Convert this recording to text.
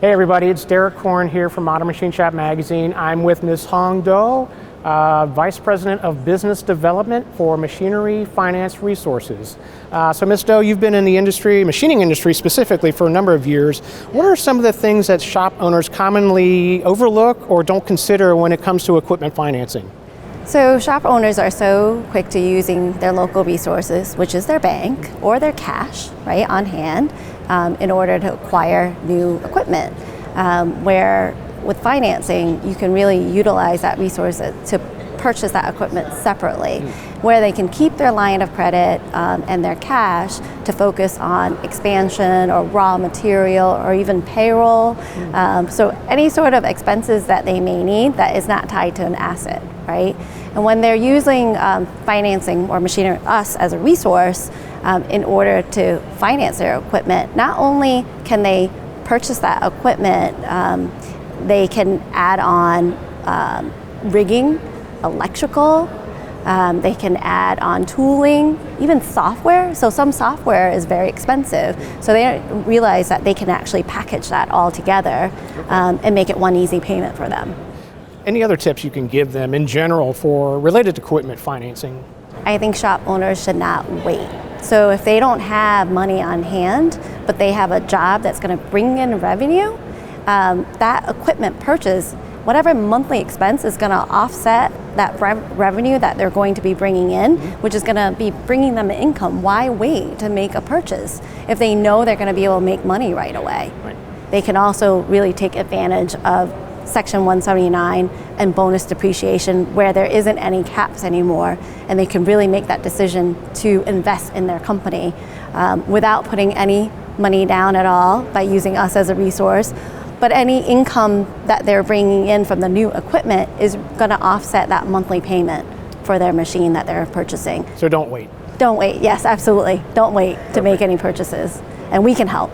Hey everybody, it's Derek Korn here from Modern Machine Shop Magazine. I'm with Ms. Hong Do, Vice President of Business Development for Machinery Finance Resources. So Ms. Do, you've been in the industry, machining industry specifically, for a number of years. What are some of the things that shop owners commonly overlook or don't consider when it comes to equipment financing? So shop owners are so quick to using their local resources, which is their bank or their cash, right, on hand, in order to acquire new equipment. Where with financing, you can really utilize that resource to purchase that equipment separately, where they can keep their line of credit and their cash to focus on expansion or raw material or even payroll. So any sort of expenses that they may need that is not tied to an asset, right? And when they're using financing or machinery, us as a resource in order to finance their equipment, not only can they purchase that equipment, they can add on rigging, electrical, they can add on tooling, even software. So some software is very expensive, so they realize that they can actually package that all together and make it one easy payment for them. Any other tips you can give them in general for related to equipment financing? I think shop owners should not wait. So if they don't have money on hand, but they have a job that's going to bring in revenue, that equipment purchase, whatever monthly expense is going to offset that revenue that they're going to be bringing in, which is going to be bringing them income. Why wait to make a purchase if they know they're going to be able to make money right away? Right. They can also really take advantage of Section 179 and bonus depreciation, where there isn't any caps anymore, and they can really make that decision to invest in their company without putting any money down at all by using us as a resource. But any income that they're bringing in from the new equipment is going to offset that monthly payment for their machine that they're purchasing. So don't wait. Don't wait, yes, absolutely. Don't wait to make any purchases, and we can help.